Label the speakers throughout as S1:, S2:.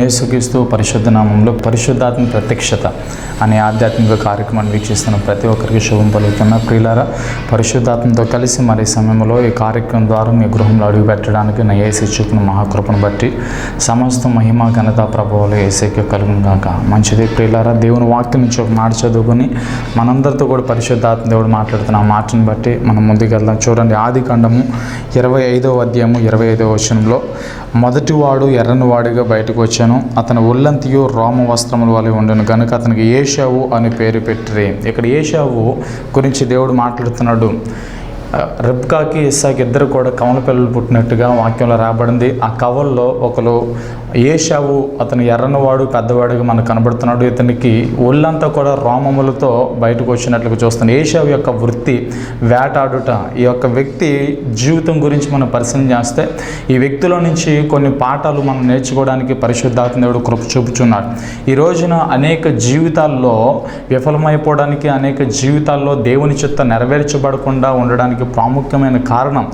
S1: యేసుక్రీస్తు పరిశుద్ధ నామంలో పరిశుద్ధాత్మ ప్రత్యక్షత అనే ఆధ్యాత్మిక కార్యక్రమాన్ని వీక్షిస్తున్న ప్రతి ఒక్కరికి శుభం పలుకుతున్న ప్రియులారా, పరిశుద్ధాత్మతో కలిసి మరి సమయంలో ఈ కార్యక్రమం ద్వారా మీ గృహంలో అడుగు పెట్టడానికి నా యేసు చూపిన మహాకృపను బట్టి సమస్త మహిమ ఘనత ప్రభావాలు యేసుకే కలుగును గాక. మంచిది ప్రియులారా, దేవుని వాక్యం నుంచి ఒక మాట చదువుకొని మనందరితో కూడా పరిశుద్ధాత్మ దేవుడు మాట్లాడుతున్న ఆ మాటను బట్టి మనం ముందుకు వెళ్దాం. చూడండి, ఆదికాండము 25వ అధ్యాయము 25వ వచనంలో, మొదటివాడు ఎర్రని వాడిగా బయటకు వచ్చాను, అతని ఒళ్ళంతియు రోమ వస్త్రముల వలె ఉండెను గనుక అతనికి ఏశావు అని పేరు పెట్టిరి. ఇక్కడ ఏశావు గురించి దేవుడు మాట్లాడుతున్నాడు. రెబ్కాకి ఇస్సాకి ఇద్దరు కూడా కవల పిల్లలు పుట్టినట్టుగా వాక్యంలో రాబడింది. ఆ కవల్లో ఒకరు ఏశావు, అతను ఎర్రనివాడు పెద్దవాడిగా మనకు కనబడుతున్నాడు. ఇతనికి ఒళ్ళంతా కూడా రోమములతో బయటకు వచ్చినట్లుగా చూస్తున్నాడు. ఏశావు యొక్క వృత్తి వేటాడుట. ఈ యొక్క వ్యక్తి జీవితం గురించి మనం పరిశీలన చేస్తే ఈ వ్యక్తిలో నుంచి కొన్ని పాఠాలు మనం నేర్చుకోవడానికి పరిశుద్ధాత్మ దేవుడు కృప చూపుచున్నాడు. ఈ రోజున అనేక జీవితాల్లో విఫలమైపోవడానికి, అనేక జీవితాల్లో దేవుని చిత్తం నెరవేర్చబడకుండా ఉండడానికి ప్రాముఖ్యమైన కారణం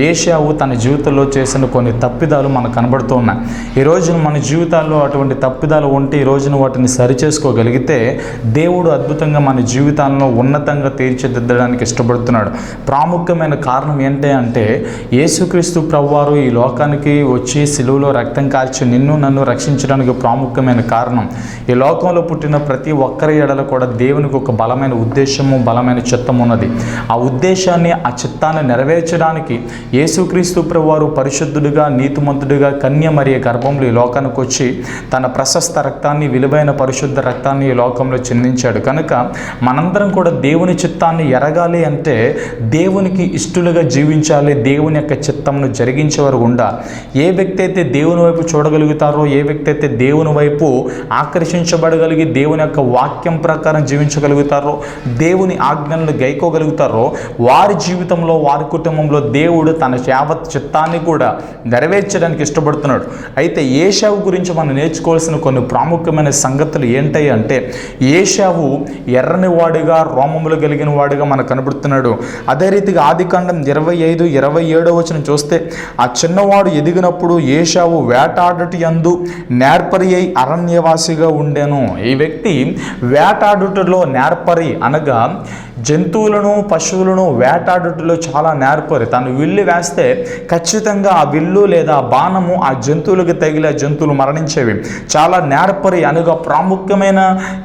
S1: ఏశావు తన జీవితంలో చేసిన కొన్ని తప్పిదాలు మనకు కనబడుతూ ఉన్నాయి. ఈ రోజున మన జీవితాల్లో అటువంటి తప్పిదాలు ఉంటే ఈ రోజున వాటిని సరిచేసుకోగలిగితే దేవుడు అద్భుతంగా మన జీవితాలను ఉన్నతంగా తీర్చిదిద్దడానికి ఇష్టపడుతున్నాడు. ప్రాముఖ్యమైన కారణం ఏంటి అంటే, యేసుక్రీస్తు ప్రభువారు ఈ లోకానికి వచ్చి సిలువలో రక్తం కార్చి నిన్ను నన్ను రక్షించడానికి ప్రాముఖ్యమైన కారణం, ఈ లోకంలో పుట్టిన ప్రతి ఒక్కరి ఎడల కూడా దేవునికి ఒక బలమైన ఉద్దేశము, బలమైన చిత్తం ఉన్నది. ఆ ఉద్దేశాన్ని, ఆ చిత్తాన్ని నెరవేర్చడానికి యేసుక్రీస్తు ప్రభువారు పరిశుద్ధుడిగా, నీతిమంతుడిగా కన్య మరియ గర్భంలో ఈ లోకానికి వచ్చి తన ప్రశస్త రక్తాన్ని, విలువైన పరిశుద్ధ రక్తాన్ని ఈ లోకంలో చిందించాడు. కనుక మనందరం కూడా దేవుని చిత్తాన్ని ఎరగాలి అంటే దేవునికి ఇష్టలుగా జీవించాలి, దేవుని యొక్క చిత్తంను జరిగించే వరకు ఉండాలి. ఏ వ్యక్తి అయితే దేవుని వైపు చూడగలుగుతారో, ఏ వ్యక్తి అయితే దేవుని వైపు ఆకర్షించబడగలిగి దేవుని యొక్క వాక్యం ప్రకారం జీవించగలుగుతారో, దేవుని ఆజ్ఞలను గైకోగలుగుతారో, వారి జీవితంలో, వారి కుటుంబంలో దేవుడు తన యావత్ చిత్తాన్ని కూడా నెరవేర్చడానికి ఇష్టపడుతున్నాడు. అయితే ఏశావు గురించి మనం నేర్చుకోవాల్సిన కొన్ని ప్రాముఖ్యమైన సంగతులు ఏంటి అంటే, ఏశావు ఎర్రని వాడిగా, రోమములు కలిగిన వాడిగా మనకు కనబడుతున్నాడు. అదే రీతిగా ఆదికాండం 25-27 వచనం చూస్తే, ఆ చిన్నవాడు ఎదిగినప్పుడు ఏశావు వేటాడుట యందు నేర్పరి అయి అరణ్యవాసిగా ఉండెను. ఈ వ్యక్తి వేటాడుటలో నేర్పరి అనగా జంతువులను, పశువులను వేటాడుటలో చాలా నేర్పరి. తను విల్లు వేస్తే ఖచ్చితంగా ఆ విల్లు లేదా ఆ బాణము ఆ జంతువులకు తగిలి ఆ జంతువులు మరణించేవి. చాలా నేర్పరి అనగా ప్రాముఖ్యమైన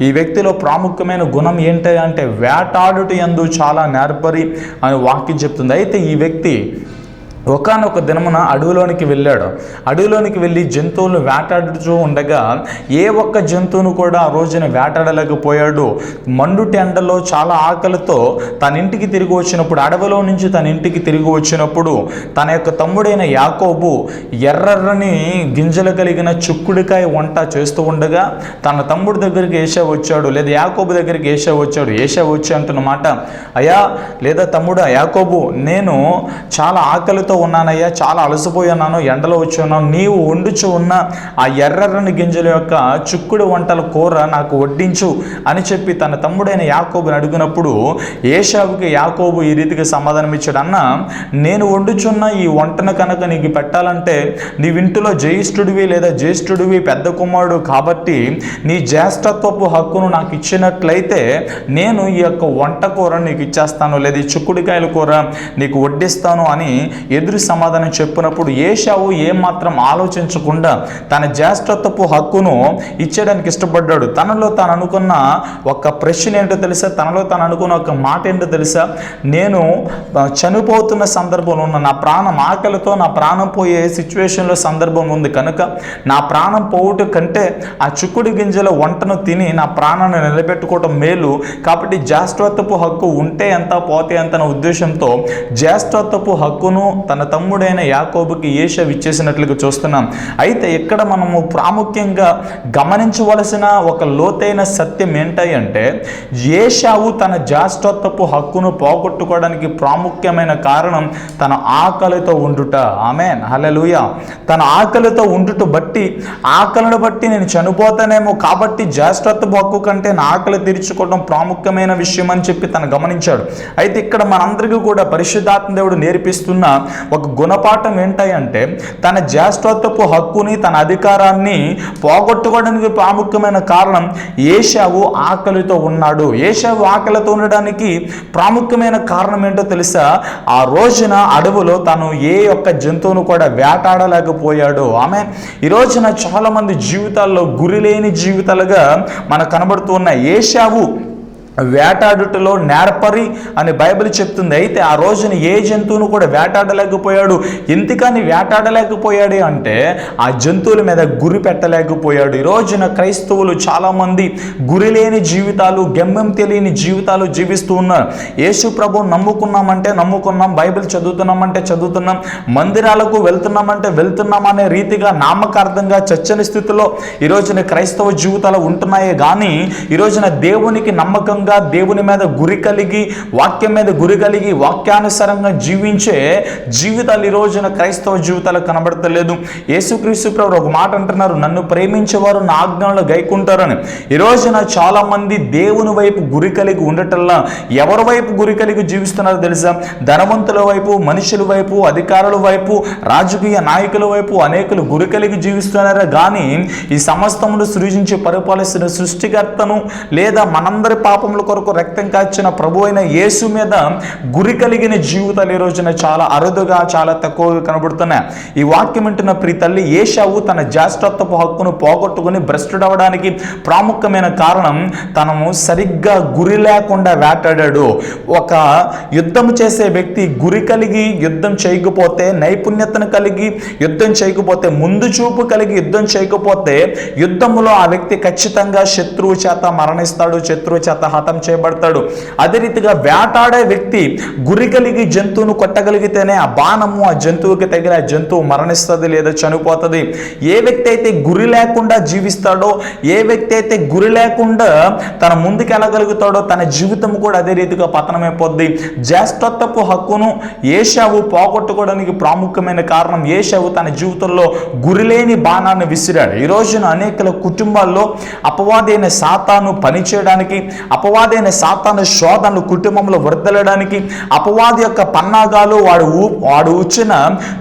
S1: ఈ వ్యక్తిలో ప్రాముఖ్యమైన గుణం ఏంటి అంటే వేటాడుట యందు చాలా నేర్పరి అని వాక్యం చెప్తుంది. అయితే ఈ వ్యక్తి ఒకానొక దినమున అడవిలోనికి వెళ్ళాడు. అడవిలోనికి వెళ్ళి జంతువులను వేటాడుతూ ఉండగా ఏ ఒక్క జంతువును కూడా ఆ రోజున వేటాడలేకపోయాడు. మండుటి ఎండలో చాలా ఆకలితో తన ఇంటికి తిరిగి వచ్చినప్పుడు, అడవిలో నుంచి తన ఇంటికి తిరిగి వచ్చినప్పుడు తన యొక్క తమ్ముడైన యాకోబు ఎర్రని గింజలు కలిగిన చిక్కుడుకాయ వంట చేస్తూ ఉండగా తన తమ్ముడి దగ్గరికి ఏశావు వచ్చాడు, లేదా యాకోబు దగ్గరికి ఏశావు వచ్చాడు. ఏశావు వచ్చి అంటున్నమాట, అయ్యా లేదా తమ్ముడు యాకోబు, నేను చాలా ఆకలితో ఉన్నానయ్యా, చాలా అలసిపోయి ఉన్నాను, ఎండలో వచ్చి ఉన్నాను, నీవు వండుచు ఉన్న ఆ ఎర్రని గింజల యొక్క చిక్కుడు వంటల కూర నాకు వడ్డించు అని చెప్పి తన తమ్ముడైన యాకోబుని అడిగినప్పుడు ఏశావుకి యాకోబు ఈ రీతిగా సమాధానం ఇచ్చాడు, అన్న నేను వండుచున్న ఈ వంటను కనుక నీకు పెట్టాలంటే నీవింటిలో జ్యేష్ఠుడివి లేదా జ్యేష్ఠుడివి, పెద్ద కుమారుడు కాబట్టి నీ జ్యేష్ఠత్వపు హక్కును నాకు ఇచ్చినట్లయితే నేను ఈ యొక్క వంట కూర నీకు ఇచ్చేస్తాను, లేదా ఈ చిక్కుడుకాయల కూర నీకు వడ్డిస్తాను అని ఎదురు సమాధానం చెప్పినప్పుడు ఏశావు ఏమాత్రం ఆలోచించకుండా తన జ్యేష్ఠత్వపు హక్కును ఇచ్చేయడానికి ఇష్టపడ్డాడు. తనలో తాను అనుకున్న ఒక ప్రశ్న ఏంటో తెలుసా, తనలో తాను అనుకున్న ఒక మాట ఏంటో తెలుసా, నేను చనిపోతున్న సందర్భంలో ఉన్న, నా ప్రాణం ఆకలితో నా ప్రాణం పోయే సిచ్యువేషన్లో సందర్భం ఉంది కనుక నా ప్రాణం పోవుట కంటే ఆ చిక్కుడు గింజల వంటను తిని నా ప్రాణాన్ని నిలబెట్టుకోవటం మేలు. కాబట్టి జ్యేష్ఠత్వపు హక్కు ఉంటే ఎంత పోతే ఎంత అనే ఉద్దేశంతో జ్యేష్ఠత్వపు హక్కును తన తమ్ముడైన యాకోబుకి ఏశావు ఇచ్చేసినట్లుగా చూస్తున్నాం. అయితే ఇక్కడ మనము ప్రాముఖ్యంగా గమనించవలసిన ఒక లోతైన సత్యం ఏంటి అంటే, ఏశావు తన జ్యేష్ఠత్వపు హక్కును పోగొట్టుకోవడానికి ప్రాముఖ్యమైన కారణం తన ఆకలితో ఉండుట. ఆమేన్, హల్లెలూయా. తన ఆకలితో ఉండుట బట్టి, ఆకలిని బట్టి నేను చనిపోతానేమో కాబట్టి జ్యేష్ఠత్వపు హక్కు కంటే నా ఆకలి తీర్చుకోవడం ప్రాముఖ్యమైన విషయం అని చెప్పి తను గమనించాడు. అయితే ఇక్కడ మనందరికీ కూడా పరిశుద్ధాత్మ దేవుడు నేర్పిస్తున్న ఒక గుణపాఠం ఏంటంటే తన జ్యేష్ఠత్వపు హక్కుని, తన అధికారాన్ని పోగొట్టుకోవడానికి ప్రాముఖ్యమైన కారణం ఏశావు ఆకలితో ఉన్నాడు. ఏశావు ఆకలితో ఉండడానికి ప్రాముఖ్యమైన కారణం ఏంటో తెలుసా? ఆ రోజున అడవులో తను ఏ ఒక్క జంతువును కూడా వేటాడలేకపోయాడు. ఆమె ఈ రోజున చాలా మంది జీవితాల్లో గురిలేని జీవితాలుగా మనకు కనబడుతూ ఉన్నాయి. ఏశావు వేటాడుటలో నేర్పరి అని బైబిల్ చెప్తుంది. అయితే ఆ రోజున ఏ జంతువును కూడా వేటాడలేకపోయాడు. ఎందుకని వేటాడలేకపోయాడు అంటే ఆ జంతువుల మీద గురి పెట్టలేకపోయాడు. ఈ రోజున క్రైస్తవులు చాలామంది గురిలేని జీవితాలు, గమ్యం తెలియని జీవితాలు జీవిస్తూ ఉన్నారు. యేసు ప్రభువుని నమ్ముకున్నామంటే నమ్ముకున్నాం, బైబిల్ చదువుతున్నామంటే చదువుతున్నాం, మందిరాలకు వెళ్తున్నామంటే వెళ్తున్నాం అనే రీతిగా నామకార్థంగా చచ్చని స్థితిలో ఈ రోజున క్రైస్తవ జీవితాలు ఉంటున్నాయే కానీ ఈ రోజున దేవునికి నమ్మకంగా, దేవుని మీద గురి కలిగి, వాక్యం మీద గురి కలిగి, వాక్యానుసారంగా జీవించే జీవితాలు ఈ రోజున క్రైస్తవ జీవితాలు కనబడతలేదు. యేసుక్రీస్తు ప్రభువు ఒక మాట అంటున్నారు, నన్ను ప్రేమించేవారు నా ఆజ్ఞలను గైకుంటారని. ఈ రోజున చాలా మంది దేవుని వైపు గురి కలిగి ఉండటంలా ఎవరి వైపు గురి కలిగి జీవిస్తున్నారో తెలుసా? ధనవంతుల వైపు, మనుషుల వైపు, అధికారుల వైపు, రాజకీయ నాయకుల వైపు అనేకులు గురి కలిగి జీవిస్తున్నారే కానీ ఈ సమస్తమును సృజించి పరిపాలిస్తున్న సృష్టికర్తను లేదా మనందరి పాపముల కొరకు రక్తం కాచిన ప్రభు అయిన యేసు మీద గురి కలిగిన జీవితాలు ఈ రోజున చాలా అరుదుగా, చాలా తక్కువగా కనబడుతున్నాయి. ఈ వాక్యం వింటున్న ప్రియ తల్లి, ఏశావు తన జ్యేష్ఠత్వపు హక్కును పోగొట్టుకుని భ్రష్టుడవడానికి ప్రాముఖ్యమైన కారణం తనము సరిగ్గా గురి లేకుండా వేటాడాడు. ఒక యుద్ధం చేసే వ్యక్తి గురి కలిగి యుద్ధం చేయకపోతే, నైపుణ్యతను కలిగి యుద్ధం చేయకపోతే, ముందు చూపు కలిగి యుద్ధం చేయకపోతే యుద్ధంలో ఆ వ్యక్తి ఖచ్చితంగా శత్రువు చేత మరణిస్తాడు, శత్రువు చేత హతం చేయబడతాడు. అదే రీతిగా వేటాడే వ్యక్తి గురి కలిగి జంతువును కొట్టగలిగితేనే ఆ బాణము ఆ జంతువుకి తగిలి ఆ జంతువు మరణిస్తుంది లేదా చనిపోతుంది. ఏ వ్యక్తి అయితే గురి లేకుండా జీవిస్తాడో, ఏ వ్యక్తి అయితే గురి లేకుండా తన ముందుకు వెళ్ళగలుగుతాడో తన జీవితం కూడా అదే రీతిగా పతనమైపోద్ది. జ్యేష్ఠత్వపు హక్కును ఏశావు పోగొట్టుకోవడానికి ప్రాముఖ్యమైన కారణం ఏశావు తన జీవితంలో గురిలేని బాణాన్ని విసిరాడు. ఈ రోజున అనేక కుటుంబాల్లో అపవాదైన సాతాను పనిచేయడానికి, అపవాదైన సాతాను శోధనలు కుటుంబంలో వర్దలడానికి, అపవాది యొక్క పన్నాగాలు, వాడు ఉచ్చిన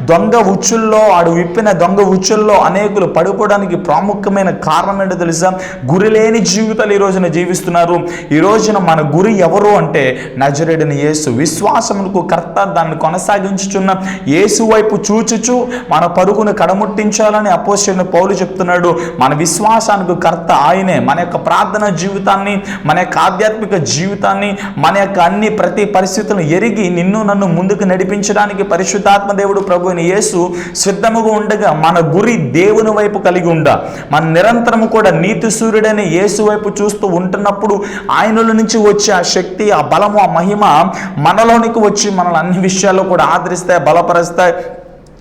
S1: దొంగ ఉచ్చుల్లో, వాడు విప్పిన దొంగ ఉచ్చుల్లో అనేకులు పడిపోవడానికి ప్రాముఖ్యమైన కారణం ఏంటో తెలుసా? గురిలేని జీవితాలు ఈ రోజున జీవిస్తున్నారు. ఈ రోజున మన గురి ఎవరు అంటే నజరేయుడైన యేసు. విశ్వాసమునకు కర్త, దాన్ని కొనసాగించుచున్న యేసు వైపు చూచుచు మన పరుగును కడముట్టించాలని అపోస్తలుడైన పౌలు చెప్తున్నాడు. మన విశ్వాసానికి కర్త ఆయనే. మన యొక్క ప్రార్థన జీవితాన్ని, మన యొక్క ఆధ్యాత్మిక జీవితాన్ని, మన యొక్క ప్రతి పరిస్థితులను ఎరిగి నిన్ను నన్ను ముందుకు నడిపించడానికి పరిశుద్ధాత్మ దేవుడు ప్రభు అయిన యేసు సిద్ధముగా ఉండగా మన గురి దేవుని వైపు కలిగి ఉండ, మన నిరంతరము కూడా నీతి సూర్యుడైన యేసు వైపు చూస్తూ ఉంటున్నప్పుడు ఆయనలో నుంచి వచ్చే ఆ శక్తి, ఆ బలము, ఆ మహిమ మనలోనికి వచ్చి మనల్ని అన్ని విషయాల్లో కూడా ఆదరిస్తాయి, బలపరుస్తాయి,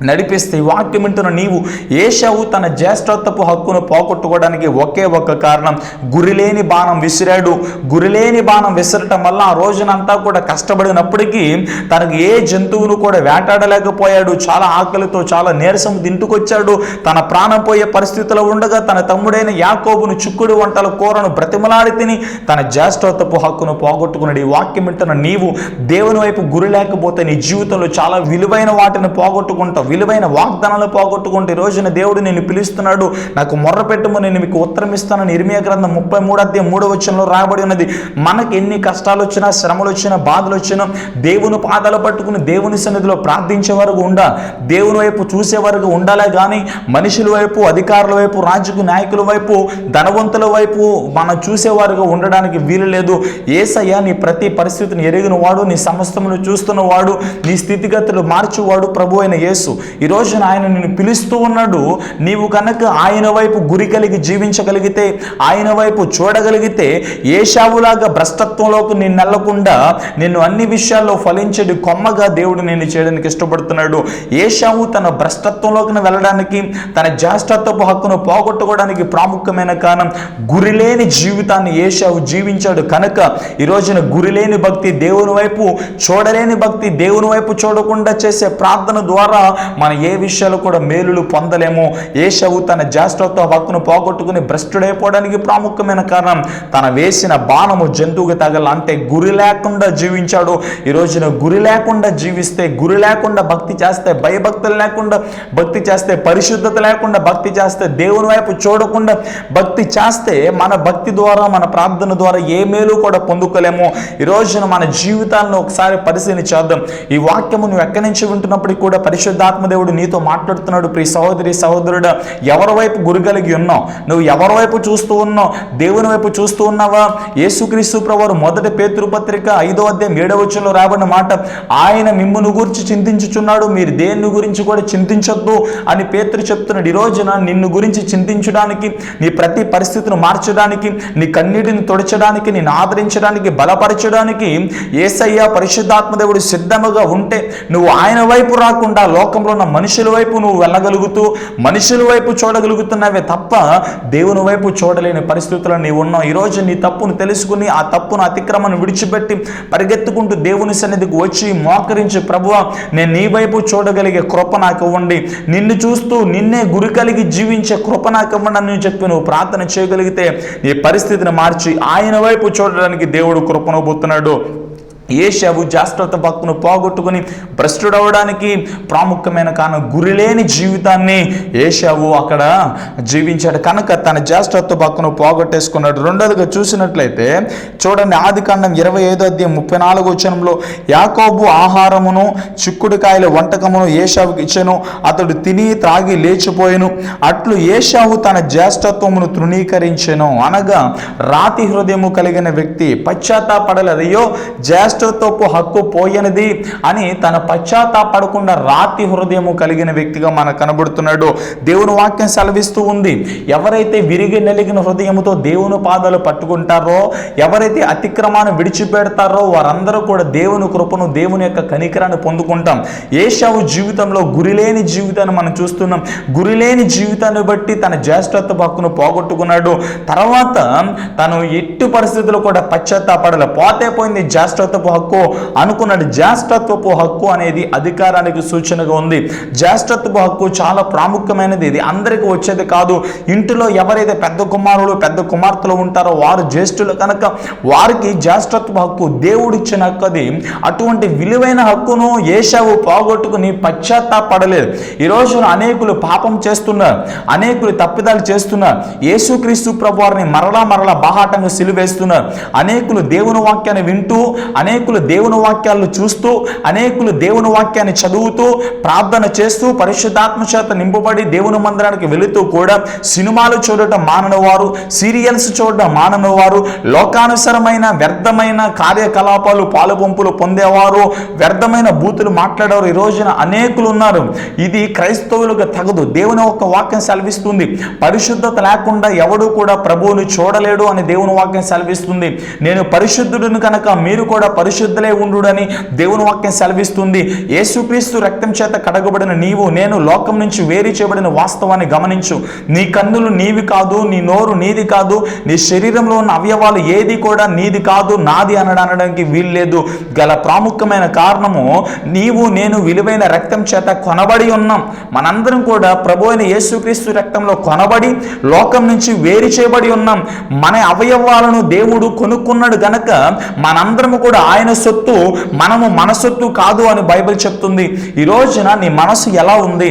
S1: నడిపిస్తే. వాక్యం వింటున్న నీవు ఏశావు తన జ్యేష్ఠత్వపు హక్కును పోగొట్టుకోవడానికి ఒకే ఒక్క కారణం గురిలేని బాణం విసిరాడు. గురిలేని బాణం విసరటం వల్ల ఆ రోజునంతా కూడా కష్టపడినప్పటికీ తనకు ఏ జంతువును కూడా వేటాడలేకపోయాడు. చాలా ఆకలితో, చాలా నీరసం తింటుకొచ్చాడు. తన ప్రాణం పోయే పరిస్థితిలో ఉండగా తన తమ్ముడైన యాకోబును చిక్కుడు వంటల కూరను బ్రతిమలాడి తిని తన జ్యేష్ఠత్వపు హక్కును పోగొట్టుకున్నాడు. ఈ వాక్యం వింటున్న నీవు దేవుని వైపు గురి లేకపోతే నీ జీవితంలో చాలా విలువైన వాటిని పోగొట్టుకుంటావు, విలువైన వాగ్దానాలు పోగొట్టుకుంటే ఈ రోజున దేవుడు నిన్ను పిలుస్తున్నాడు. నాకు మొర్ర పెట్టుము, నేను మీకు ఉత్తరం ఇస్తానని ఇర్మియా గ్రంథం 33:3 రాయబడి ఉన్నది. మనకి ఎన్ని కష్టాలు వచ్చినా, శ్రమలు వచ్చినా, బాధలు వచ్చినా దేవుని పాదాలు పట్టుకుని దేవుని సన్నిధిలో ప్రార్థించే వరకు దేవుని వైపు చూసే వరకు ఉండాలే కానీ మనుషుల వైపు, అధికారుల వైపు, రాజకీయ నాయకుల వైపు, ధనవంతుల వైపు మనం చూసేవారుగా ఉండడానికి వీలు లేదు. యేసయ్య నీ ప్రతి పరిస్థితిని ఎరిగిన వాడు, నీ సమస్తమును చూస్తున్నవాడు, నీ స్థితిగతులు మార్చువాడు ప్రభు అయిన యేసు. ఈ రోజున ఆయన నిన్ను పిలుస్తూ ఉన్నాడు. నీవు కనుక ఆయన వైపు గురి కలిగి జీవించగలిగితే, ఆయన వైపు చూడగలిగితే ఏశావులాగా భ్రష్టత్వంలోకి నిన్ను నెల్లకుండా నిన్ను అన్ని విషయాల్లో ఫలించేది కొమ్మగా దేవుడు నిన్ను చేయడానికి ఇష్టపడుతున్నాడు. ఏశావు తన భ్రష్టత్వంలోకి వెళ్ళడానికి, తన జ్యేష్ఠత్వపు హక్కును పోగొట్టుకోవడానికి ప్రాముఖ్యమైన కారణం గురిలేని జీవితాన్ని ఏశావు జీవించాడు కనుక ఈ రోజున గురిలేని భక్తి, దేవుని వైపు చూడలేని భక్తి, దేవుని వైపు చూడకుండా చేసే ప్రార్థన ద్వారా మనం ఏ విషయాలు కూడా మేలులు పొందలేము. ఏశావు తన జ్యేష్ఠత్వ హక్కును పోగొట్టుకుని భ్రష్టుడైపోవడానికి ప్రాముఖ్యమైన కారణం తన వేసిన బాణము జంతువుకి తగల, అంటే గురి లేకుండా జీవించాడు. ఈ రోజున గురి లేకుండా జీవిస్తే, గురి లేకుండా భక్తి చేస్తే, భయభక్తులు లేకుండా భక్తి చేస్తే, పరిశుద్ధత లేకుండా భక్తి చేస్తే, దేవుని వైపు చూడకుండా భక్తి చేస్తే మన భక్తి ద్వారా, మన ప్రార్థన ద్వారా ఏ మేలు కూడా పొందుకోలేము. ఈ రోజున మన జీవితాలను ఒకసారి పరిశీలించేద్దాం. ఈ వాక్యము నువ్వు ఎక్కడి నుంచి వింటున్నప్పటికీ కూడా పరిశుద్ధాత్మ దేవుడు నీతో మాట్లాడుతున్నాడు. ప్రియ సహోదరి సహోదరుడు, ఎవరి వైపు గురి కలిగి ఉన్నావు? నువ్వు ఎవరి వైపు చూస్తూ ఉన్నావు? దేవుని వైపు చూస్తూ ఉన్నావా? యేసుక్రీస్తు ప్రభువు మొదటి పేతురు పత్రిక 5వ అధ్యాయం 7వ వచనంలో రాబడిన మాట, ఆయన మిమ్మును గురించి చింతించుచున్నాడు, మీరు దేని గురించి కూడా చింతించొద్దు అని పేతురు చెప్తున్నాడు. ఈ రోజున నిన్ను గురించి చింతించడానికి, నీ ప్రతి పరిస్థితిని మార్చడానికి, నీ కన్నీటిని తుడచడానికి, నిన్ను ఆదరించడానికి, బలపరచడానికి యేసయ్య పరిశుద్ధాత్మ దేవుడు సిద్ధముగా ఉంటే నువ్వు ఆయన వైపు రాకుండా లోకంలో ఉన్న మనుషుల వైపు నువ్వు వెళ్ళగలుగుతూ మనుషుల వైపు చూడగలుగుతున్నావే తప్ప దేవుని వైపు చూడలేని పరిస్థితుల్లో నీవు ఉన్నావు. ఈరోజు నీ తప్పును తెలుసుకుని ఆ తప్పును అతిక్రమను విడిచిపెట్టి పరిగెత్తుకుంటూ దేవుని సన్నిధికి వచ్చి మోకరించి, ప్రభువా నేను నీ వైపు చూడగలిగే కృప నాకు ఇవ్వండి, నిన్ను చూస్తూ నిన్నే గురి కలిగి జీవించే కృప నాకు ఇవ్వండి అని చెప్పి నువ్వు ప్రార్థన చేయగలిగితే నీ పరిస్థితిని మార్చి ఆయన వైపు చూడడానికి దేవుడు కృపను పొందుతున్నాడు. ఏశావు జ్యేష్ఠత్వ హక్కును పోగొట్టుకుని భ్రష్టుడవడానికి ప్రాముఖ్యమైన కారణం గురిలేని జీవితాన్ని ఏశావు అక్కడ జీవించాడు కనుక తన జ్యేష్ఠత్వ హక్కును పోగొట్టేసుకున్నాడు. రెండోదిగా చూసినట్లయితే చూడండి, ఆదికాండం 25వ అధ్యాయం 34వ వచనంలో, యాకోబు ఆహారమును చిక్కుడుకాయల వంటకమును ఏశావుకి ఇచ్చెను, అతడు తిని త్రాగి లేచిపోయెను. అట్లు ఏశావు తన జ్యేష్ఠత్వమును తృణీకరించెను. అనగా రాతి హృదయము కలిగిన వ్యక్తి పశ్చాత్తాపడలేదు. అయ్యో జ్యేష్ఠత్వపు హక్కు పోయినది అని తన పశ్చాత్తాపడకుండా రాతి హృదయము కలిగిన వ్యక్తిగా మనకు కనబడుతున్నాడు. దేవుని వాక్యం సెలవిస్తూ ఉంది, ఎవరైతే విరిగి నలిగిన హృదయముతో దేవుని పాదాలు పట్టుకుంటారో, ఎవరైతే అతిక్రమాన్ని విడిచిపెడతారో వారందరూ కూడా దేవుని కృపను, దేవుని యొక్క కనికరాన్ని పొందుకుంటాం. ఏశావు జీవితంలో గురిలేని జీవితాన్ని మనం చూస్తున్నాం. గురిలేని జీవితాన్ని బట్టి తన జ్యేష్ఠత్వ హక్కును పోగొట్టుకున్నాడు. తర్వాత తను ఎట్టి పరిస్థితుల్లో కూడా పశ్చాత్తాపడలే. పోతే పోయింది జ్యేష్ఠత్వపు హక్కు అనుకున్నాడు. జ్యేష్ఠత్వపు హక్కు అనేది అధికారానికి సూచనగా ఉంది. జ్యేష్ఠత్వపు హక్కు చాలా ప్రాముఖ్యమైనది. ఇది అందరికీ వచ్చేది కాదు. ఇంటిలో ఎవరైతే పెద్ద కుమారులు పెద్ద కుమార్తెలు ఉంటారో వారు జ్యేష్ఠులు కనుక వారికి జ్యేష్ఠత్వ హక్కు దేవుడిచ్చిన హక్కు అది. అటువంటి విలువైన హక్కును ఏశావు పోగొట్టుకుని పశ్చాత్తాపడలేదు. ఈ రోజున అనేకులు పాపం చేస్తున్నారు, అనేకులు తప్పిదాలు చేస్తున్నారు, యేసుక్రీస్తు ప్రభువారిని మరలా మరలా బాహాటంగా సిలువేస్తున్నారు. అనేకులు దేవుని వాక్యాన్ని వింటూ, అనేకులు దేవుని వాక్యాలను చూస్తూ, అనేకులు దేవుని వాక్యాన్ని చదువుతూ, ప్రార్థన చేస్తూ, పరిశుద్ధాత్మ చేత నింపబడి దేవుని మందిరానికి వెళుతూ కూడా సినిమాలు చూడటం మానని వారు, సీరియల్స్ చూడటం మానని వారు, లోకానుసరమైన వ్యర్థమైన కార్యకలాపాలు పాలుపంపులు పొందేవారు, వ్యర్థమైన బూతులు మాట్లాడేవారు ఈ రోజున అనేకులు ఉన్నారు. ఇది క్రైస్తవులుగా తగదు. దేవుని ఒక వాక్యం సెలవిస్తుంది, పరిశుద్ధత లేకుండా ఎవడు కూడా ప్రభువుని చూడలేడు అని దేవుని వాక్యం సెలవిస్తుంది. నేను పరిశుద్ధుడిని కనుక మీరు కూడా పరిశుద్ధులై ఉండుడని దేవుని వాక్యం సెలవిస్తుంది. యేసుక్రీస్తు రక్తం చేత కడగబడిన నీవు నేను లోకం నుంచి వేరు చేయబడిన వాస్తవాన్ని గమనించు. నీ కన్నులు నీవి కాదు, నీ నోరు నీది కాదు, నీ శరీరంలో ఉన్న అవయవాలు ఏది కూడా నీది కాదు, నాది అనడానికి వీల్లేదు. గల ప్రాముఖ్యమైన కారణము నీవు నేను విలువైన రక్తం చేత కొనబడి ఉన్నాం. మనందరం కూడా ప్రభు అయిన యేసుక్రీస్తు రక్తంలో కొనబడి లోకం నుంచి వేరు చేయబడి ఉన్నాం. మన అవయవాలను దేవుడు కొనుక్కున్నాడు గనక మనందరము కూడా ఆయన సొత్తు, మనము మన సొత్తు కాదు అని బైబిల్ చెప్తుంది. ఈ రోజున నీ మనసు ఎలా ఉంది?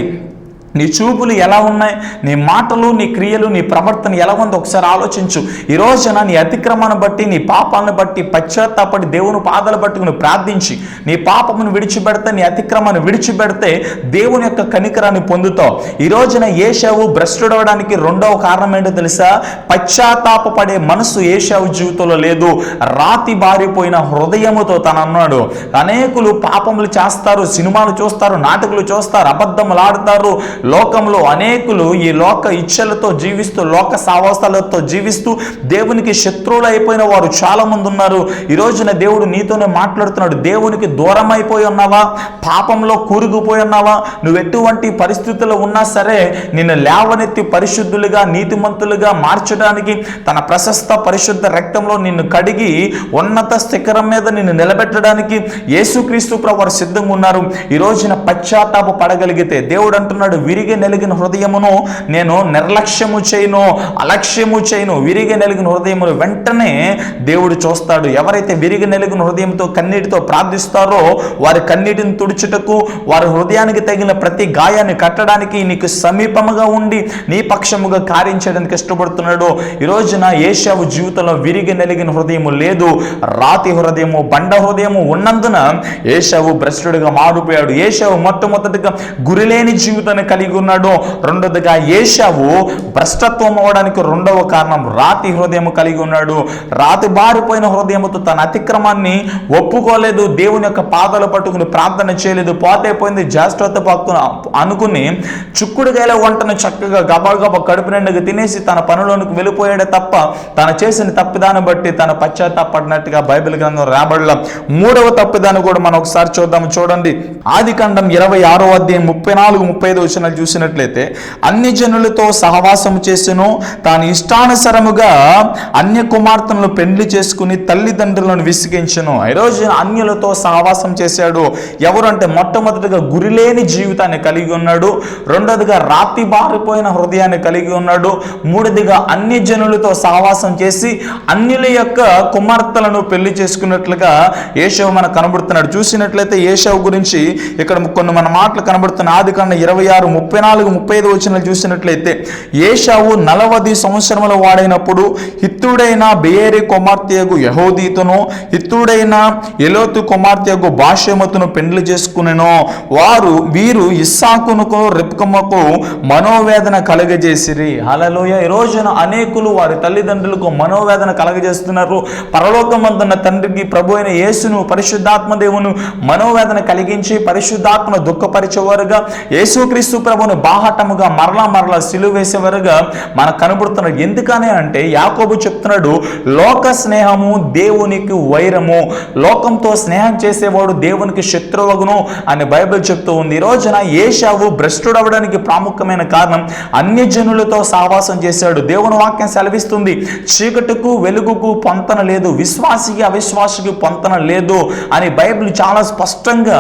S1: నీ చూపులు ఎలా ఉన్నాయి? నీ మాటలు, నీ క్రియలు, నీ ప్రవర్తన ఎలా ఉందో ఒకసారి ఆలోచించు. ఈ రోజున నీ అతిక్రమాన్ని బట్టి, నీ పాపాలను బట్టి పశ్చాత్తాపడి దేవుని పాదాలు పట్టుకుని ప్రార్థించి నీ పాపమును విడిచిపెడితే, నీ అతిక్రమాన్ని విడిచిపెడితే దేవుని యొక్క కనికరాన్ని పొందుతావు. ఈ రోజున ఏశావు భ్రష్టుడవడానికి రెండవ కారణం ఏంటో తెలుసా? పశ్చాత్తాపపడే మనసు ఏశావు జీవితంలో లేదు. రాతి బారిపోయిన హృదయముతో తను అన్నాడు. అనేకులు పాపములు చేస్తారు, సినిమాలు చూస్తారు, నాటకాలు చూస్తారు, అబద్ధములు ఆడతారు, లోకంలో అనేకులు ఈ లోక ఇచ్చలతో జీవిస్తూ, లోక సావాసాలతో జీవిస్తూ దేవునికి శత్రువులు అయిపోయిన వారు చాలా మంది ఉన్నారు. ఈ రోజున దేవుడు నీతోనే మాట్లాడుతున్నాడు. దేవునికి దూరం అయిపోయి ఉన్నావా? పాపంలో కూరుకుపోయి ఉన్నావా? నువ్వు ఎటువంటి పరిస్థితుల్లో ఉన్నా సరే నిన్ను లేవనెత్తి పరిశుద్ధులుగా, నీతిమంతులుగా మార్చడానికి, తన ప్రశస్త పరిశుద్ధ రక్తంలో నిన్ను కడిగి ఉన్నత శిఖరం మీద నిన్ను నిలబెట్టడానికి యేసుక్రీస్తు ప్రభువు వారు సిద్ధంగా ఉన్నారు. ఈ రోజున పశ్చాత్తాప పడగలిగితే దేవుడు అంటున్నాడు, విరిగి నెలిగిన హృదయమును నేను నిర్లక్ష్యము చేయను, అలక్ష్యము చేయను. విరిగి నెలిగిన హృదయమును వెంటనే దేవుడు చూస్తాడు. ఎవరైతే విరిగి నెలిగిన హృదయంతో కన్నీటితో ప్రార్థిస్తారో వారి కన్నీటిని తుడుచుటకు, వారి హృదయానికి తగిన ప్రతి గాయాన్ని కట్టడానికి నీకు సమీపముగా ఉండి నీ పక్షముగా కార్యం చేయడానికి ఇష్టపడుతున్నాడు. ఈ రోజున ఏశావు జీవితంలో విరిగి నెలిగిన హృదయము లేదు, రాతి హృదయము, బండ హృదయము ఉన్నందున ఏశావు భ్రష్టుడిగా మారిపోయాడు. ఏశావు మొట్టమొదటిగా గురిలేని జీవితాన్ని కలిగి ఉన్నాడు. రెండోదిగా ఏశావు భ్రష్టత్వం అవడానికి రెండవ కారణం రాతి హృదయం కలిగి ఉన్నాడు. రాతి బారిపోయిన హృదయముతో తన అతిక్రమాన్ని ఒప్పుకోలేదు, దేవుని యొక్క పాదాలు పట్టుకుని ప్రార్థన చేయలేదు. పోతే పోయింది, జ్యేష్ఠత పక్కన అనుకుని చుక్కుడుగాయల వంటను చక్కగా గబగబ కడుపు నిండుగా తినేసి తన పనులోనికి వెళ్ళిపోయాడే తప్ప తను చేసిన తప్పిదాన్ని బట్టి తన పశ్చాత్తాపడినట్టుగా బైబిల్ గ్రంథం రాబడల. మూడవ తప్పిదాన్ని కూడా మనం ఒకసారి చూడండి. ఆదికాండం 26వ అధ్యాయం 34-35 వచనాలు చూసినట్లయితే, అన్ని జనులతో సహవాసం చేసెను, తాను ఇష్టానుసరముగా అన్య కుమార్తెలను పెండ్లి చేసుకుని తల్లిదండ్రులను విసిగించెను. ఈరోజు అన్యులతో సహవాసం చేశాడు. ఎవరు అంటే మొట్టమొదటిగా గురిలేని జీవితాన్ని కలిగి ఉన్నాడు, రెండోదిగా రాతి బారిపోయిన హృదయాన్ని కలిగి ఉన్నాడు, మూడోదిగా అన్ని జనులతో సహవాసం చేసి అన్యుల యొక్క కుమార్తెలను పెళ్లి చేసుకున్నట్లుగా ఏశావు మనకు కనబడుతున్నాడు. చూసినట్లయితే ఏశావు గురించి ఇక్కడ కొన్ని మన మాటలు కనబడుతున్న ఆదికాండం 26-34-35 వచనాలు చూసినట్లయితే, ఏశావు 40 సంవత్సరముల వాడైనప్పుడు హిత్తుడైన బెయేరి కుమార్తెయగు యెహోదీతును, హిత్తుడైన ఎలోతు కుమార్తెయగు బాషెమతును పెండ్లి చేసుకునెను. వీరు ఇస్సాకునకు రెబ్కమ్మకు మనోవేదన కలగజేసిరి. హల్లెలూయా. ఈ రోజున అనేకులు వారి తల్లిదండ్రులకు మనోవేదన కలగజేస్తున్నారు. పరలోకమందున్న తండ్రికి ప్రభు అయిన యేసును, పరిశుద్ధాత్మ దేవుని మనోవేదన కలిగించి పరిశుద్ధాత్మను దుఃఖపరిచేవారుగా, యేసుక్రీస్తు ప్రభువును బాహటముగా మరలా సిలువ వేసేవారుగా మనకు కనబడుతున్నారు. ఎందుకని అంటే యాకోబు చెప్తున్నాడు, లోక స్నేహము దేవునికి వైరము, లోకంతో స్నేహం చేసేవాడు దేవునికి శత్రువగును అని బైబిల్ చెప్తూ ఉంది. ఈ రోజున ఏశావు భ్రష్టుడవడానికి ప్రాముఖ్యమైన కారణం అన్యజనులతో సహవాసం చేశాడు. దేవుని వాక్యం సెలవిస్తుంది, చీకటికు వెలుగుకు పొంతన లేదు, విశ్వాసికి అవిశ్వాసికి పొంతన లేదు అని బైబిల్ చాలా స్పష్టంగా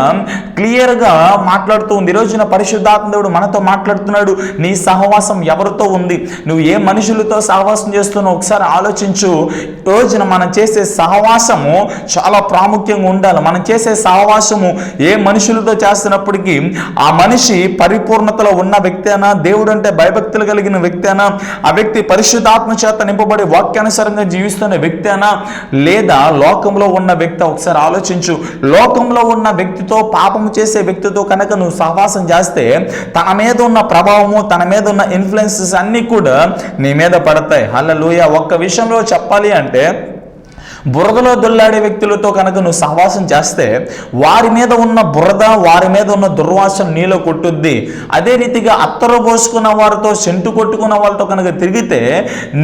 S1: క్లియర్గా మాట్లాడుతూ ఉంది. ఈ రోజున పరిశుద్ధాత్మ దేవుడు మనతో మాట్లాడుతున్నాడు. నీ సహవాసం ఎవరితో ఉంది? నువ్వు ఏ మనుషులతో సహవాసం చేస్తున్నావు ఒకసారి ఆలోచించు. రోజున మనం చేసే సహవాసము చాలా ప్రాముఖ్యంగా ఉండాలి. మనం చేసే సహవాసము ఏ మనుషులతో చేస్తున్నప్పటికీ ఆ మనిషి పరిపూర్ణతలో ఉన్న వ్యక్తి అయినా, దేవుడు అంటే భయభక్తులు కలిగిన వ్యక్తి అయినా, ఆ వ్యక్తి పరిశుద్ధాత్మ చేత నింపబడి వాక్యానుసారంగా జీవిస్తున్న వ్యక్తి అయినా, లేదా లోకంలో ఉన్న వ్యక్తి. ఒకసారి ఆలోచించు. లోకంలో ఉన్న వ్యక్తితో, పాపము చేసే వ్యక్తితో కనుక నువ్వు సహవాసం చేస్తే తన మీద ఉన్న ప్రభావము, తన మీద ఉన్న ఇన్ఫ్లుయెన్సెస్ అన్నీ కూడా నీ మీద పడతాయి. హల్లెలూయా. ఒక్క విషయంలో చెప్పాలి అంటే, బురదలో దొల్లాడే వ్యక్తులతో కనుక నువ్వు సహవాసం చేస్తే వారి మీద ఉన్న బురద, వారి మీద ఉన్న దుర్వాసన నీలో కొట్టుద్ది. అదే రీతిగా అత్తరు పోసుకున్న వారితో, సెంటు కొట్టుకున్న వాళ్ళతో కనుక తిరిగితే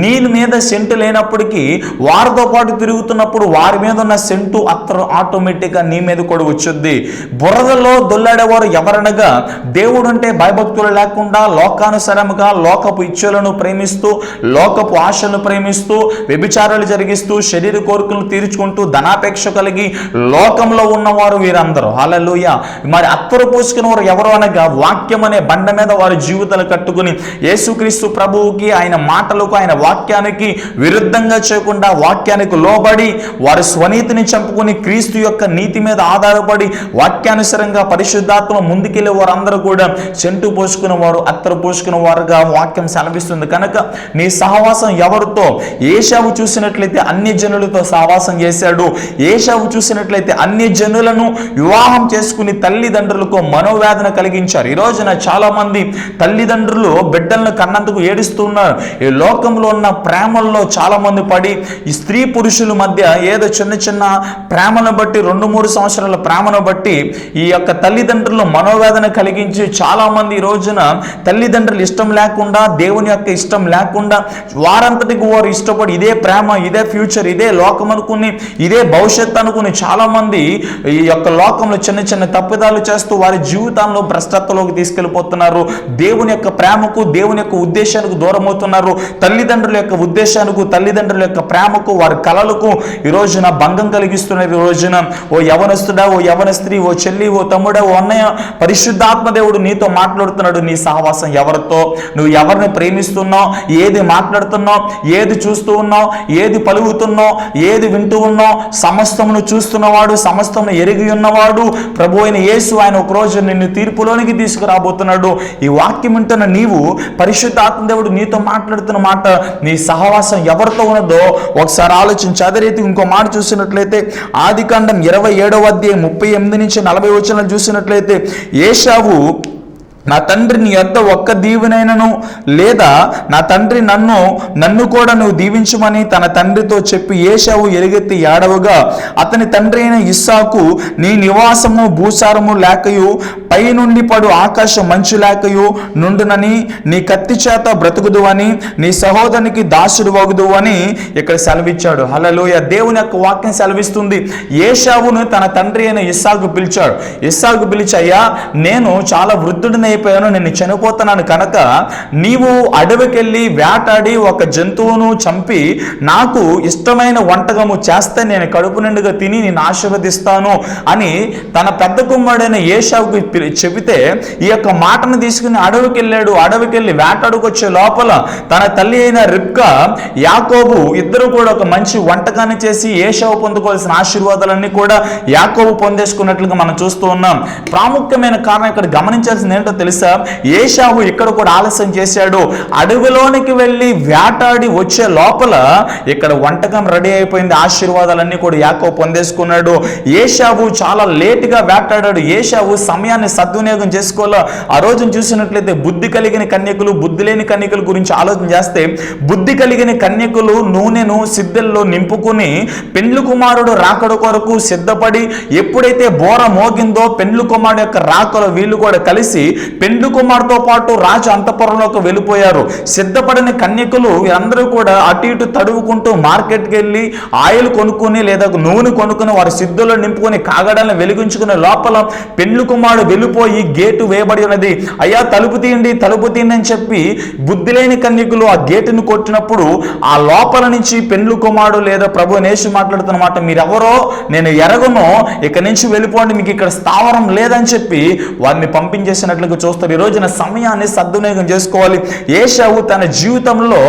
S1: నీ మీద సెంటు లేనప్పటికీ వారితో పాటు తిరుగుతున్నప్పుడు వారి మీద ఉన్న సెంటు, అత్తరు ఆటోమేటిక్గా నీ మీద కూడా వచ్చుద్ది. బురదలో దొల్లాడేవారు ఎవరనగా దేవుడు అంటే భయభక్తులు లేకుండా లోకానుసరముగా లోకపు ఇచ్ఛలను ప్రేమిస్తూ, లోకపు ఆశలను ప్రేమిస్తూ, వ్యభిచారాలు జరిగిస్తూ, శరీర కోరికలు తీర్చుకుంటూ ధనాపేక్ష కలిగి లోకంలో ఉన్నవారు వీరందరూ. హల్లెలూయా. మరి అత్తరు పూసుకున్న వారు ఎవరు అనగా వాక్యం అనే బండ మీద వారి జీవితాలు కట్టుకుని యేసుక్రీస్తు ప్రభువుకి, ఆయన మాటలకు, ఆయన వాక్యానికి విరుద్ధంగా చేయకుండా వాక్యానికి లోబడి వారి స్వనీతిని చంపుకుని క్రీస్తు యొక్క నీతి మీద ఆధారపడి వాక్యానుసారంగా పరిశుద్ధాత్మ ముందుకెళ్ళే వారందరూ కూడా చెంటు పోసుకున్న వారు, అత్తరు పోసుకున్న వారుగా వాక్యం సెలవిస్తుంది. కనుక నీ సహవాసం ఎవరితో? ఏశావు చూసినట్లయితే అన్య జనులతో సావాసం చేశాడు. ఏశావు చూసినట్లయితే అన్ని జనులను వివాహం చేసుకుని తల్లిదండ్రులకు మనోవేదన కలిగించారు. ఈ రోజున చాలా మంది తల్లిదండ్రులు బిడ్డలను కన్నందుకు ఏడుస్తున్నారు. ఈ లోకంలో ఉన్న ప్రేమల్లో చాలా మంది పడి ఈ స్త్రీ పురుషుల మధ్య ఏదో చిన్న చిన్న ప్రేమను బట్టి 2-3 సంవత్సరాల ప్రేమను బట్టి ఈ యొక్క తల్లిదండ్రులు మనోవేదన కలిగించి చాలా మంది ఈ రోజున తల్లిదండ్రులు ఇష్టం లేకుండా, దేవుని యొక్క ఇష్టం లేకుండా వారంతటికి వారు ఇష్టపడి ఇదే ప్రేమ, ఇదే ఫ్యూచర్, ఇదే లోకం అనుకుని, ఇదే భవిష్యత్తు అనుకుని చాలా మంది ఈ యొక్క లోకంలో చిన్న చిన్న తప్పిదాలు చేస్తూ వారి జీవితాల్లో భ్రష్టత్వంలోకి తీసుకెళ్ళిపోతున్నారు. దేవుని యొక్క ప్రేమకు, దేవుని యొక్క ఉద్దేశానికి దూరం అవుతున్నారు. తల్లిదండ్రుల యొక్క ఉద్దేశానికి, తల్లిదండ్రుల యొక్క ప్రేమకు, వారి కలలకు ఈ రోజున భంగం కలిగిస్తున్నారు. ఈ రోజున ఓ యవనస్తుడా, ఓ యవన స్త్రీ, ఓ చెల్లి, ఓ తమ్ముడా, ఓ అన్నయ్య, పరిశుద్ధాత్మ దేవుడు నీతో మాట్లాడుతున్నాడు. నీ సహవాసం ఎవరితో, నువ్వు ఎవరిని ప్రేమిస్తున్నావు, ఏది మాట్లాడుతున్నావు, ఏది చూస్తూ ఉన్నావు, ఏది పలుకుతున్నావు, ఏది వింటూ ఉన్నావు, సమస్తమును చూస్తున్నవాడు, సమస్తమును ఎరిగి ఉన్నవాడు ప్రభు అయిన యేసు. ఆయన ఒకరోజు నిన్ను తీర్పులోనికి తీసుకురాబోతున్నాడు. ఈ వాక్యం వింటున్న నీవు, పరిశుద్ధాత్మ దేవుడు నీతో మాట్లాడుతున్న మాట, నీ సహవాసం ఎవరితో ఉన్నదో ఒకసారి ఆలోచించి. అదే రీతి ఇంకో మాట చూసినట్లయితే ఆదికాండం 27వ అధ్యాయం 38-40 వచనాలు చూసినట్లయితే ఏశావు, నా తండ్రి నీ యొద్ద ఒక్క దీవెనైనను లేదా నా తండ్రి నన్ను కూడా నువ్వు దీవించమని తన తండ్రితో చెప్పి ఏశావు ఎలుగెత్తి ఏడవగా అతని తండ్రి అయిన ఇస్సాకు, నీ నివాసము భూసారము లేకయు పైనుండి పడు ఆకాశ మంచు లేకయు నుండునని, నీ కత్తి చేత బ్రతుకుదు అని, నీ సహోదరునికి దాసుడు వగుదు అని ఇక్కడ సెలవిచ్చాడు. హల్లెలూయా. దేవుని యొక్క వాక్యం సెలవిస్తుంది. ఏశావును తన తండ్రి అయిన ఇస్సాకు పిలిచాడు. ఇస్సాకు పిలిచి, అయ్యా నేను చాలా వృద్ధుడిని అయిపోయాను, నేను చనిపోతున్నాను కనుక నీవు అడవికెళ్ళి వేటాడి ఒక జంతువును చంపి నాకు ఇష్టమైన వంటకము చేస్తే నేను కడుపు నిండుగా తిని నేను ఆశీర్వదిస్తాను అని తన పెద్ద కుమారుడైన ఏశావుకు చెబితే ఈ యొక్క మాటను తీసుకుని అడవికెళ్ళాడు. అడవికెళ్ళి వేటాడుకొచ్చే లోపల తన తల్లి అయిన రిబ్కా, యాకోబు ఇద్దరు కూడా ఒక మంచి వంటకాన్ని చేసి ఏశావు పొందుకోవాల్సిన ఆశీర్వాదాలన్నీ కూడా యాకోబు పొందేసుకున్నట్లుగా మనం చూస్తూ ఉన్నాం. ప్రాముఖ్యమైన కారణం ఇక్కడ గమనించాల్సింది ఏంటో తెలుసా? ఏశావు ఇక్కడ కూడా ఆలస్యం చేశాడు. అడవిలోనికి వెళ్ళి వేటాడి వచ్చే లోపల ఇక్కడ వంటకం రెడీ అయిపోయింది. ఆశీర్వాదాలన్నీ కూడా యాకోబు పొందేసుకున్నాడు. ఏశావు చాలా లేటుగా వేటాడాడు. ఏశావు సమయాన్ని సద్వినియోగం చేసుకోవాలా. ఆ రోజును చూసినట్లయితే బుద్ధి కలిగిన కన్యకులు, బుద్ధి లేని కన్యకుల గురించి ఆలోచన చేస్తే, బుద్ధి కలిగిన కన్యకులు నూనెను సిద్ధల్లో నింపుకుని పెండ్లి కుమారుడు రాకడ కొరకు సిద్ధపడి ఎప్పుడైతే బోర మోగిందో పెండ్లి కుమారుడు యొక్క రాకలో వీళ్ళు కూడా కలిసి పెండ్లి కుమారుతో పాటు రాజు అంతఃపురంలోకి వెళ్ళిపోయారు. సిద్ధపడిన కన్యకులు అందరూ కూడా అటు ఇటు తడువుకుంటూ మార్కెట్కి వెళ్ళి ఆయిల్ కొనుక్కుని లేదా నూనె కొనుక్కుని వారి సిద్ధుల్లో నింపుకొని కాగడాలను వెలిగించుకునే లోపల పెండ్లి కుమారుడు వెళ్ళిపోయి గేటు వేయబడి ఉన్నది. అయ్యా తలుపు తీయండి, తలుపు తీయండి అని చెప్పి బుద్ధి లేని కన్యకులు ఆ గేటును కొట్టినప్పుడు ఆ లోపల నుంచి పెండ్లి కుమారుడు లేదా ప్రభు నేసి మాట్లాడుతున్న మాట, మీరెవరో నేను ఎరగను, ఇక నుంచి వెళ్ళిపోండి, మీకు ఇక్కడ స్థావరం లేదని చెప్పి వారిని పంపించేసినట్లుగా చూస్తారు. ఈ రోజున సమయాన్ని సద్వినియోగం చేసుకోవాలి. ఏశావు తన జీవితంలో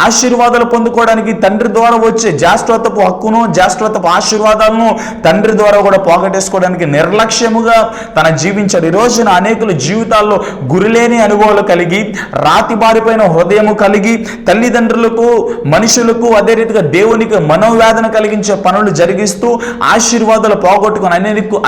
S1: ఆశీర్వాదాలు పొందుకోవడానికి తండ్రి ద్వారా వచ్చే జ్యేష్ఠత్వపు హక్కును, జ్యేష్ఠత్వపు ఆశీర్వాదాలను తండ్రి ద్వారా కూడా పోగొట్టేసుకోవడానికి నిర్లక్ష్యముగా తన జీవించాడు. ఈ రోజున అనేకుల జీవితాల్లో గురిలేని అనుభవాలు కలిగి, రాతి బారిపోయిన హృదయము కలిగి, తల్లిదండ్రులకు, మనుషులకు, అదే రీతిగా దేవునికి మనోవేదన కలిగించే పనులు జరిగిస్తూ ఆశీర్వాదాలు పోగొట్టుకుని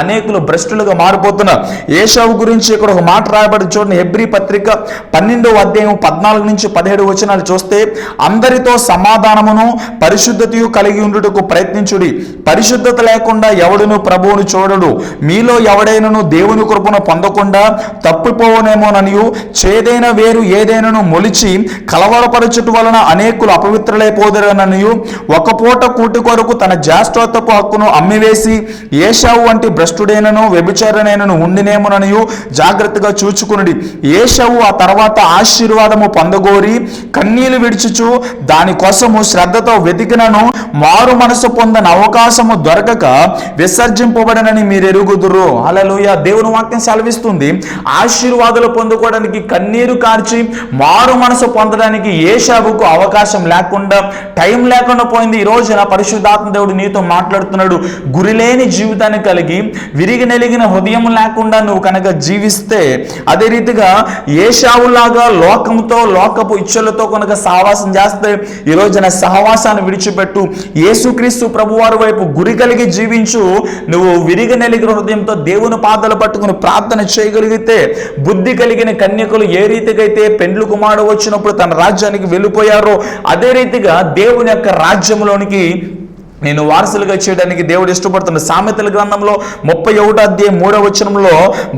S1: అనేకులు భ్రష్టులుగా మారిపోతున్నారు. ఏశావు గురించి ఇక్కడ ఒక మాట రాయబడి చూడండి. హెబ్రీ పత్రిక 12వ అధ్యాయం 14-17 వచనాలు చూస్తే, అందరితో సమాధానమును పరిశుద్ధతయు కలిగి ఉండుటకు ప్రయత్నించుడి. పరిశుద్ధత లేకుండా ఎవడును ప్రభువును చూడడు. మీలో ఎవడైనను దేవుని కృపను పొందకుండా తప్పిపోవనేమోననియు, చేదైన వేరు ఏదైనను మొలిచి కలవరపరచుట వలన అనేకులు అపవిత్రులైపోదరననియు, ఒక పూట కూటి కొరకు తన జ్యేష్ఠత్వపు హక్కును అమ్మివేసి ఏశావు వంటి భ్రష్టుడైనను వ్యభిచారనైనను ఉండినేమోననియు జాగ్రత్తగా చూచుకునుడి. ఏశావు ఆ తర్వాత ఆశీర్వాదము పొందగోరి కన్నీళ్లు విడిచుచు దానికోసము శ్రద్ధతో వెతికినను మారు మనసు పొందని అవకాశము దొరకక విసర్జింపబడనని మీరు ఎరుగుదురు. హల్లెలూయా. దేవుని వాక్యం సెలవిస్తుంది, ఆశీర్వాదాలు పొందుకోవడానికి కన్నీరు కార్చి మారు మనసు పొందడానికి ఏశావుకు అవకాశం లేకుండా, టైం లేకుండా పోయింది. ఈ రోజున పరిశుద్ధాత్మ దేవుడు నీతో మాట్లాడుతున్నాడు. గురిలేని జీవితాన్ని కలిగి విరిగి నెలిగిన హృదయం లేకుండా నువ్వు కనుక జీవిస్తే
S2: అదే రీతిగా ఏశావులాగా లోకంతో లోకపు ఇచ్చలతో కనుక సహవాసం చేస్తే ఈ రోజున సహవాసాన్ని విడిచిపెట్టు, యేసుక్రీస్తు ప్రభువారి వైపు గురి కలిగి జీవించు. నువ్వు విరిగి నలిగిన హృదయంతో దేవుని పాదాలు పట్టుకుని ప్రార్థన చేయగలిగితే, బుద్ధి కలిగిన కన్యకులు ఏ రీతిగా అయితే పెండ్లు కుమారుడు వచ్చినప్పుడు తన రాజ్యానికి వెళ్ళిపోయారో అదే రీతిగా దేవుని యొక్క రాజ్యంలోనికి నేను వారసులుగా చేయడానికి దేవుడు ఇష్టపడుతున్న సామెతల గ్రంథంలో 31:3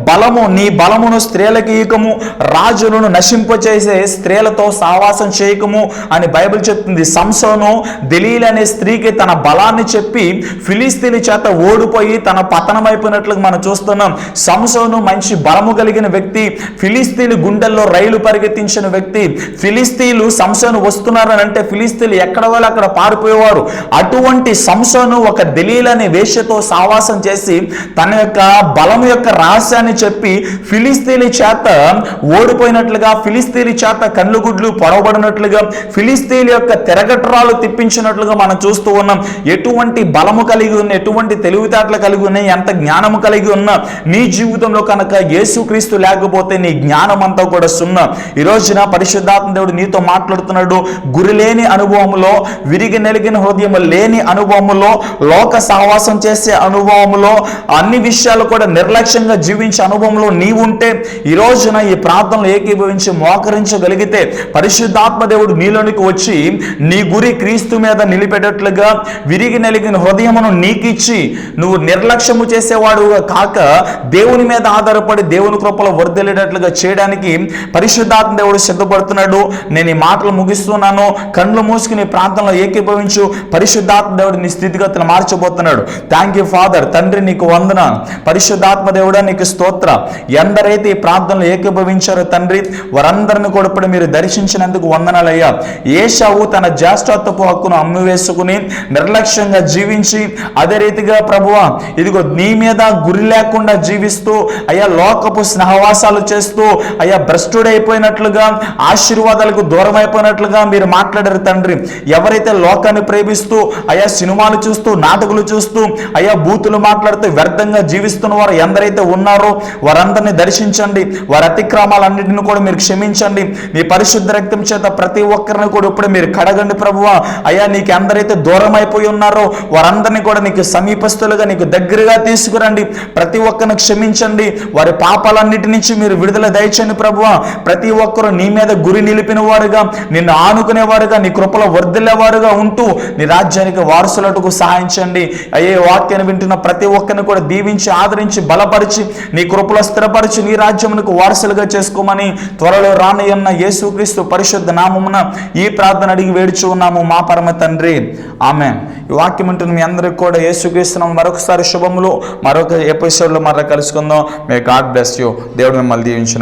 S2: బలము, నీ బలమును స్త్రీలకు ఇయ్యకము, రాజులను నశింపచేసే స్త్రీలతో సహవాసం చేయకము అని బైబిల్ చెప్తుంది. సంసోను దెలీలా అనే స్త్రీకి తన బలాన్ని చెప్పి ఫిలిస్తీన్ల చేత ఓడిపోయి తన పతనమైపోయినట్లుగా మనం చూస్తున్నాం. సంసోను మంచి బలము కలిగిన వ్యక్తి, ఫిలిస్తీన్ల గుండెల్లో రైలు పరిగెత్తించిన వ్యక్తి. ఫిలిస్తీన్లు సంసోను వస్తున్నారని అంటే ఫిలిస్తీన్లు ఎక్కడ వాళ్ళు అక్కడ పారిపోయేవారు. అటువంటి సంసోను ఒక దెలీలా అనే వేశ్యతో సహవాసం చేసి తన యొక్క బలం యొక్క రహస్యాన్ని చెప్పి ఫిలిస్తీన్ల చేత ఓడిపోయినట్లుగా, ఫిలిస్తీన్ల చేత కళ్ళుగుడ్లు పొడవబడినట్లుగా, ఫిలిస్తీన్ల యొక్క తిరగట్రాలు తిప్పించినట్లుగా మనం చూస్తూ ఉన్నాం. ఎటువంటి బలము కలిగి ఉన్న, ఎటువంటి తెలివితేటలు కలిగి ఉన్నాయి, ఎంత జ్ఞానము కలిగి ఉన్నా నీ జీవితంలో కనుక యేసుక్రీస్తు లేకపోతే నీ జ్ఞానం అంతా కూడా సున్నా. ఈ రోజున పరిశుద్ధాత్మ దేవుడు నీతో మాట్లాడుతున్నాడు. గురి లేని అనుభవములో, విరిగి నలిగిన హృదయం లేని అనుభవములో, లోక సహవాసం చేసే అనుభవములో, అన్ని విషయాలు కూడా నిర్లక్ష్యంగా జీవించే అనుభవంలో నీవుంటే ఈ రోజున ఈ ప్రార్థనలు ఏకీభవించి మోకరించగలిగితే పరిశుద్ధాత్మ దేవుడు నీలోనికి వచ్చి నీ గురి క్రీస్తు మీద నిలిపేటట్లుగా విరిగి నలిగిన హృదయమును నీకిచ్చి నువ్వు నిర్లక్ష్యము చేసేవాడుగా కాక దేవుని మీద ఆధారపడి దేవుని కృపలో వర్ధిల్లేటట్లుగా చేయడానికి పరిశుద్ధాత్మ దేవుడు సిద్ధపడుతున్నాడు. నేను ఈ మాటలు ముగిస్తున్నాను. కళ్ళు మూసుకుని ప్రార్థనలో ఏకీభవించు. పరిశుద్ధాత్మ దేవుడు నీ స్థితిగతులు మార్చబోతున్నాడు. Thank you father. తండ్రి నీకు వందనాలు. పరిశుద్ధాత్మ దేవుడా నీకు స్తోత్ర. ఎందరైతే ఈ ప్రార్థనలు ఏకీభవించారో తండ్రి వారందరిని కూడా ఇప్పుడు మీరు దర్శించినందుకు వందనాలయ్యా. ఏశావు తన జ్యేష్ఠత్వపు హక్కును అమ్మివేసుకుని నిర్లక్ష్యంగా జీవించి అదే రీతిగా ప్రభువా ఇదిగో నీ మీద గురి లేకుండా జీవిస్తూ అయ్యా లోకపు స్నేహవాసాలు చేస్తూ అయ్యా భ్రష్టుడైపోయినట్లుగా, ఆశీర్వాదాలకు దూరం అయిపోయినట్లుగా మీరు మాట్లాడారు తండ్రి. ఎవరైతే లోకాన్ని ప్రేమిస్తూ అయ్యా సినిమాలు చూస్తూ, నాటకులు చూస్తూ, అయ్యా బూతులు మాట్లాడుతూ వ్యర్థంగా జీవిస్తున్న వారు ఎందరైతే ఉన్నారో వారందరినీ దర్శించండి. వారి అతిక్రమాలన్నింటినీ కూడా మీరు క్షమించండి. మీ పరిశుద్ధ రక్తం చేత ప్రతి ఒక్కరిని కూడా ఇప్పుడు మీరు కడగండి ప్రభువా. అయ్యా నీకు ఎందరైతే దూరం అయిపోయి ఉన్నారో వారందరినీ కూడా నీకు సమీపస్తులుగా, నీకు దగ్గరగా తీసుకురండి. ప్రతి ఒక్కరిని క్షమించండి. వారి పాపాలన్నిటి నుంచి మీరు విడుదల దయచండి ప్రభువా. ప్రతి ఒక్కరు నీ మీద గురి నిలిపిన వారుగా, నిన్ను ఆనుకునేవారుగా, నీ కృపలో వర్ధిల్లేవారుగా ఉంటూ నీ రాజ్యానికి వారసులటుకు సహాయించండి. అయ్యే వాక్యాన్ని వింటున్న ప్రతి ఒక్కరిని కూడా దీవించి, ఆదరించి, బలపరిచి, నీ కృపలో స్థిరపరిచి నీ రాజ్యమునకు వారసులుగా చేసుకోమని త్వరలో రానయ్యన్న యేసుక్రీస్తు పరిశుద్ధ నామమున ఈ ప్రార్థన అడిగి వేడుచు ఉన్నాము మా పరమ తండ్రి. ఆమేన్. ఈ వాక్యం వింటున్న మీ అందరికి కూడా యేసుక్రీస్తు నామమున మరొకసారి శుభములు. మరొక ఎపిసోడ్లో మరలా కలుసుకుందాం. May God bless you. దేవుడు మిమ్మల్ని దీవించును గాక.